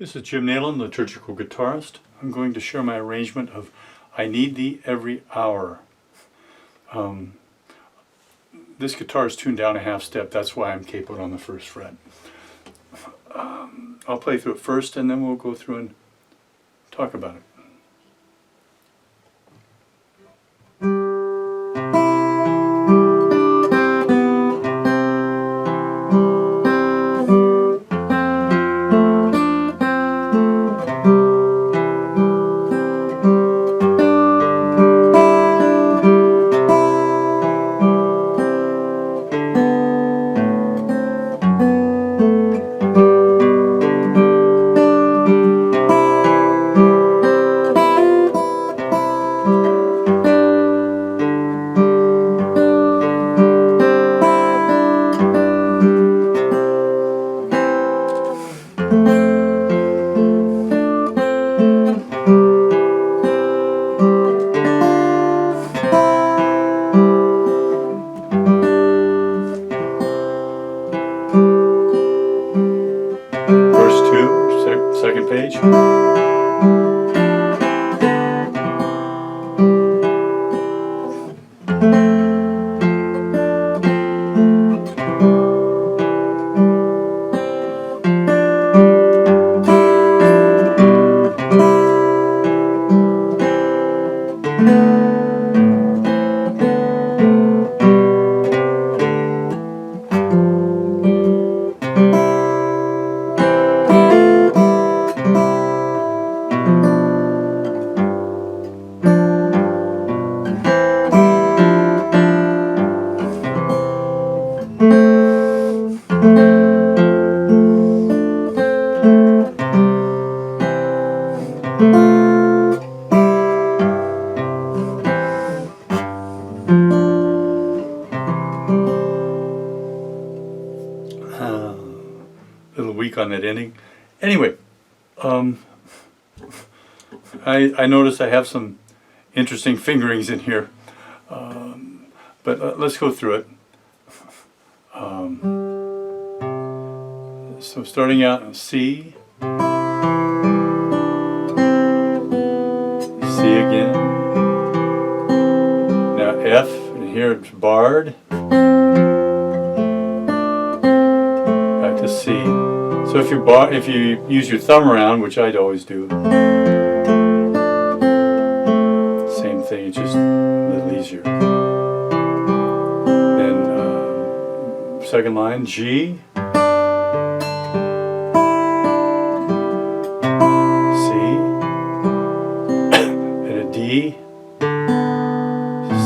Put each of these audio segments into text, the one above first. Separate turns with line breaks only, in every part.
This is Jim Nailon, liturgical guitarist. I'm going to share my arrangement of I Need Thee Every Hour. This guitar is tuned down a half step, that's why I'm capoed on the first fret. I'll play through it first and then we'll go through and talk about it. Second page. A little weak on that ending. Anyway, I noticed I have some interesting fingerings in here, but let's go through it. So starting out on C, C again, now F, and here it's barred, back to C. So if you use your thumb around, which I'd always do, same thing, it's just a little easier. Then second line, G, C, and a D,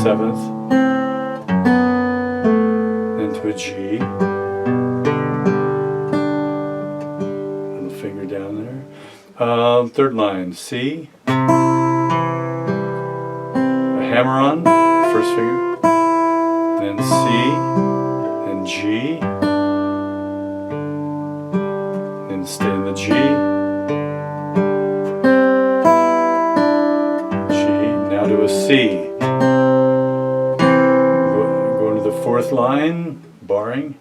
seventh, then to a G. Finger down there. Third line, C, a hammer on, first finger, then C, then G, then stay in the G, G, now to a C. Go into the fourth line, barring,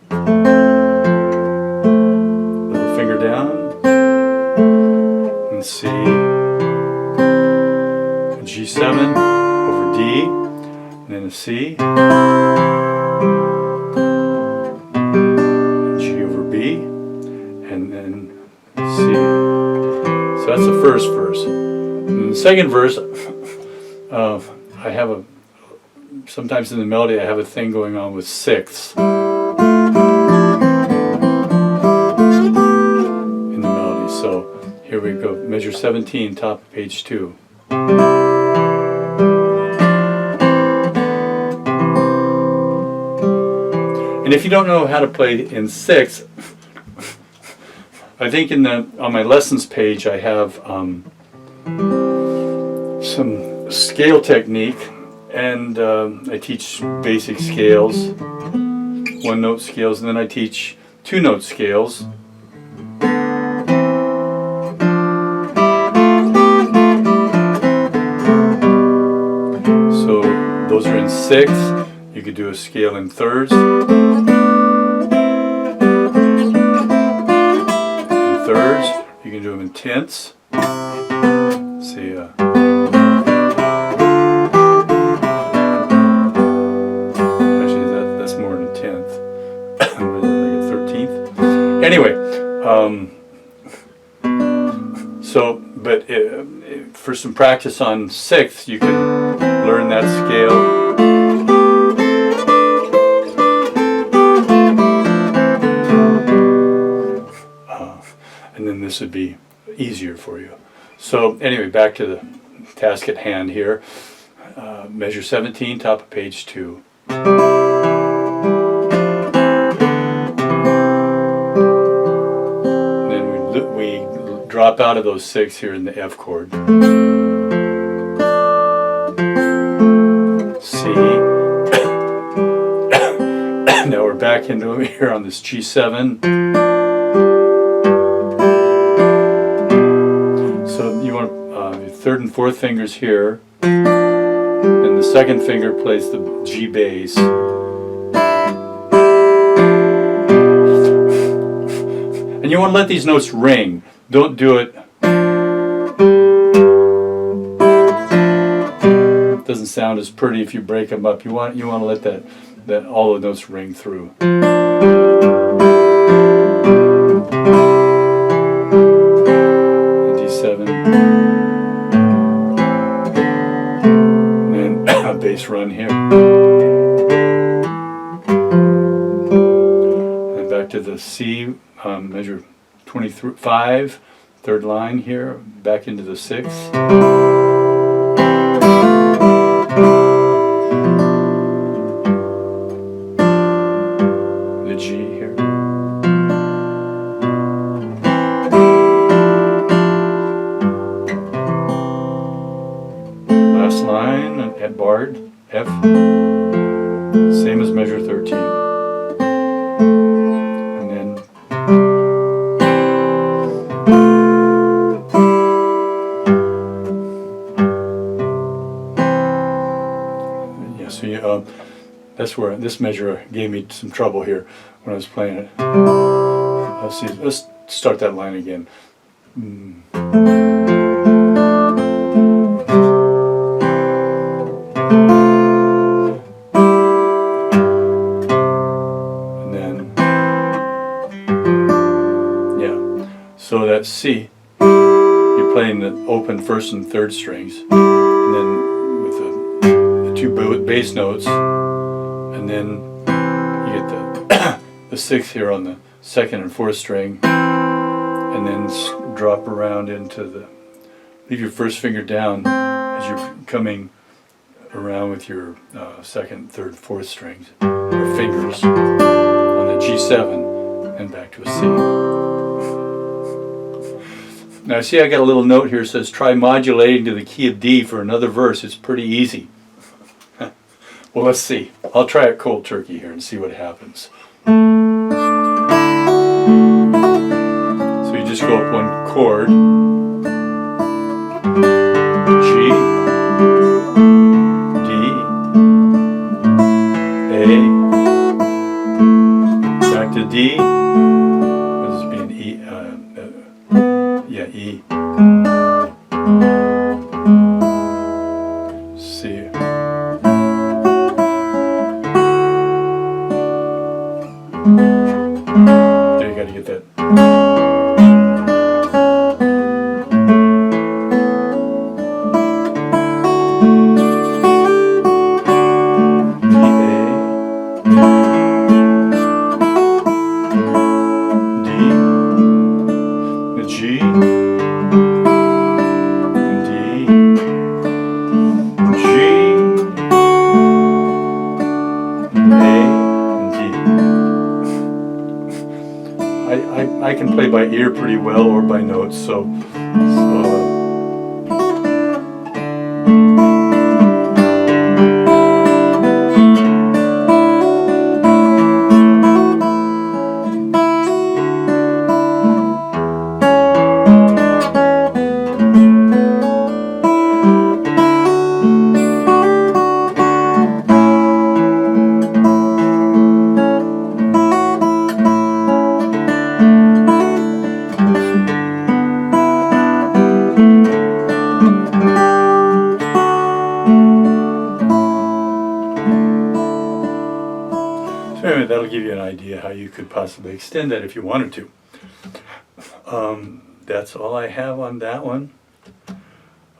little finger down, C, G7 over D, and then a C, G over B, and then C. So that's the first verse. And the second verse, I have sometimes in the melody I have a thing going on with sixths. In the melody, so here we go, measure 17, top of page 2. And if you don't know how to play in sixth, I think on my lessons page I have some scale technique, and I teach basic scales, one-note scales, and then I teach two-note scales. Those are in sixths. You could do a scale in thirds. In thirds, you You can do them in tenths. See, actually that's more than a tenth. Like a 13th. Anyway, but for some practice on sixths, you can learn that scale. And then this would be easier for you. So anyway, back to the task at hand here. Measure 17, top of page 2. And then we drop out of those 6 here in the F chord. C. Now we're back into here on this G7. Third and fourth fingers here, and the second finger plays the G bass. And you want to let these notes ring. Don't do it. It doesn't sound as pretty if you break them up. You want to let that all the notes ring through. D7. Bass run here, and back to the C, measure 25, third line here, back into the 6th. The G here. Last line at barred, F, same as measure 13. And then yeah, so that's where this measure gave me some trouble here when I was playing it. Let's start that line again. So that C, you're playing the open first and third strings, and then with the 2 bass notes, and then you get the 6th here on the second and fourth string, and then drop around into leave your first finger down as you're coming around with your second, third, fourth strings, or fingers, on the G7, and back to a C. Now see, I got a little note here that says try modulating to the key of D for another verse. It's pretty easy. Well, let's see. I'll try it cold turkey here and see what happens. So you just go up one chord. G, D, A, back to D. What is being E? Yeah, E. C. There, you gotta get that. I can play by ear pretty well, or by notes, so that'll give you an idea how you could possibly extend that if you wanted to. That's all I have on that one.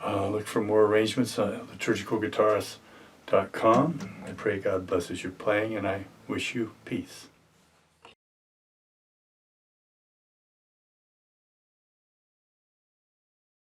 Look for more arrangements on liturgicalguitarist.com. I pray God blesses your playing, and I wish you peace.